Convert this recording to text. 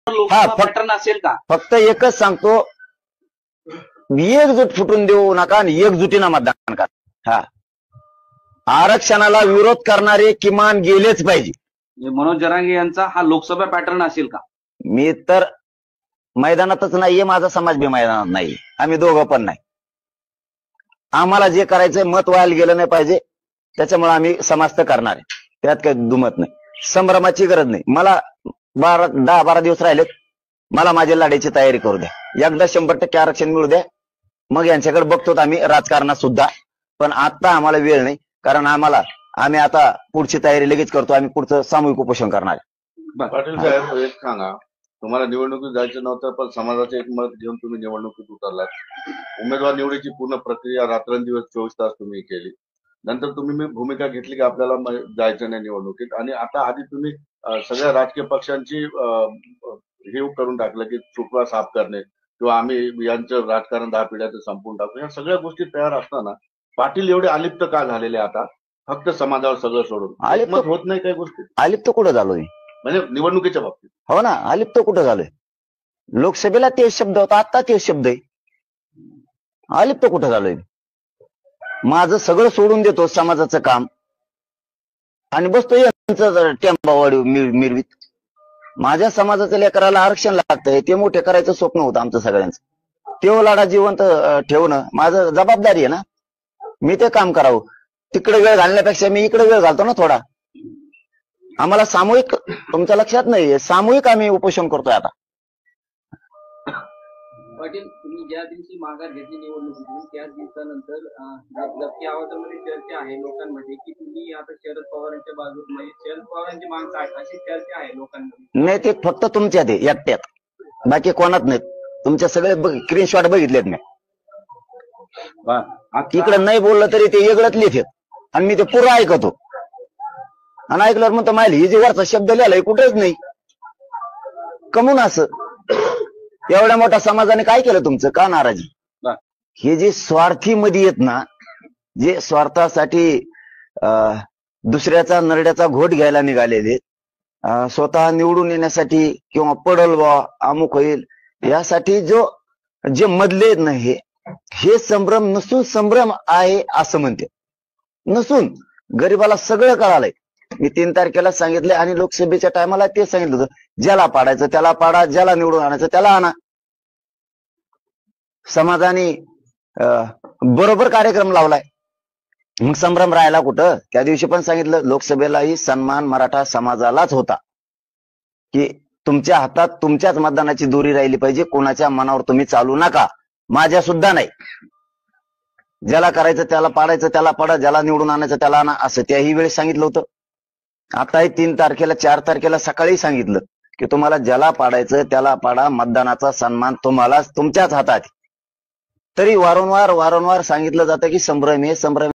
Lok Sabha pattern असेल का? फक्त एकच सांगतो, एकजूट फुटून देऊ नका आणि एकजुटीनं मतदान करा. हा, आरक्षणाला विरोध करणारे किमान गेलेच पाहिजे. मनोज जरांगे यांचा हा लोकसभा पॅटर्न असेल का? मी तर मैदानातच नाहीये, माझा समाज बी मैदानात नाही, आम्ही दोघं पण नाही. आम्हाला जे करायचंय मत व्हायला गेलं नाही पाहिजे, त्याच्यामुळे आम्ही समाज तर करणार आहे, त्यात काही दुमत नाही. संभ्रमाची गरज नाही. मला 10-12 दिवस राहिलेत, मला माझ्या लढाईची तयारी करू द्या. एकदा 100% आरक्षण मिळू द्या, मग यांच्याकडे बघतो आम्ही राजकारणात सुद्धा. पण आता आम्हाला वेळ नाही, कारण आम्ही आता पुढची तयारी लगेच करतो. आम्ही पुढचं सामूहिक उपोषण करणार आहे. पाटील साहेब, एक सांगा, तुम्हाला निवडणुकीत जायचं नव्हतं, पण समाजाचं एक मत घेऊन तुम्ही निवडणुकीत उतरलात. उमेदवार निवडीची पूर्ण प्रक्रिया रात्रंदिवस 24 तास तुम्ही केली. नंतर तुम्ही भूमिका घेतली की आपल्याला जायचं नाही निवडणुकीत, आणि आता आधी तुम्ही सगळ्या राजकीय पक्षांची हे करून टाकलं की चुकवा साफ करणे किंवा आम्ही यांचं राजकारण 10 पिढ्याचं संपून टाकू. या सगळ्या गोष्टी तयार असताना पाटील एवढे अलिप्त का झालेले आता, फक्त समाजावर सगळं सोडून? अलिप्त होत नाही काही गोष्टी? अलिप्त कुठं झालोय म्हणजे निवडणुकीच्या बाबतीत? हो ना, अलिप्त कुठं झालोय? लोकसभेला तेच शब्द होता, आता तेच शब्द आहे. अलिप्त कुठं झालोय? माझं सगळं सोडून देतो समाजाचं काम आणि बसतो यांचं टेंबावाडी मिरवीत. माझ्या समाजाच्या लेकराला आरक्षण लागतंय, ते मोठे करायचं स्वप्न होतं आमचं सगळ्यांचं. तेव्हा लढा जिवंत ठेवणं माझं जबाबदारी आहे ना. मी ते काम करावं. तिकडे वेळ घालण्यापेक्षा मी इकडे वेळ घालतो ना थोडा. आम्हाला सामूहिक, तुमच्या लक्षात नाही, सामूहिक आम्ही उपोषण करतोय आता. पाटील, तुम्ही ज्या दिवशी माघार घेतली निवडणुकीतून त्याच दिवसानंतर दबकी आवाजामध्ये चर्चा आहे लोकांमध्ये की तुम्ही आता शरद पवारांच्या बाजूत, म्हणजे शरद पवारांची माग काढ अशी चर्चा आहे लोकांमध्ये. नाही, ते फक्त तुमच्यात आहे एकट्यात, बाकी कोणात नाही. तुमच्या सगळे स्क्रीनशॉट बघितलेत मी. तिकडे नाही बोललं तरी ते वेगळंच लिहितात आणि मी ते पुरं ऐकतो. आणि ऐकल्यावर म्हणतो माहिती ही जे वरचा शब्द लिहिलाय कुठेच नाही. कमून असं एवढ्या मोठ्या समाजाने काय केलं तुमचं? का नाराजी? हे जे स्वार्थी मध्ये येत ना, जे स्वार्थासाठी दुसऱ्याचा नरड्याचा घोट घ्यायला निघालेले, स्वतः निवडून येण्यासाठी किंवा पडल बा अमुक होईल यासाठी जे मधले आहेत ना, हे संभ्रम नसून संभ्रम आहे असं म्हणते. नसून गरीबाला सगळं कळालंय. मी 3 तारखेला सांगितलंय आणि लोकसभेच्या टायमाला ते सांगितलं होतं, ज्याला पाडायचं त्याला पाडा, ज्याला निवडून आणायचं त्याला आणा. समाजाने बरोबर कार्यक्रम लावलाय, मग संभ्रम राहिला कुठं? त्या दिवशी पण सांगितलं, लोकसभेलाही सन्मान मराठा समाजालाच होता की तुमच्या हातात तुमच्याच मतदानाची दोरी राहिली पाहिजे, कोणाच्या मनावर तुम्ही चालू नका, माझ्या सुद्धा नाही. ज्याला करायचं त्याला पाडायचं त्याला पाडा, ज्याला निवडून आणायचं त्याला आणा, असं त्याही वेळेस सांगितलं होतं. आताही 3 तारखेला 4 तारखेला सकाळी सांगितलं की तुम्हाला ज्याला पाडायचं त्याला पाडा, मतदानाचा सन्मान तुम्हाला तुमच्याच हातात. तरी वारंवार सांगितलं जातं की संभ्रम हे संभ्रम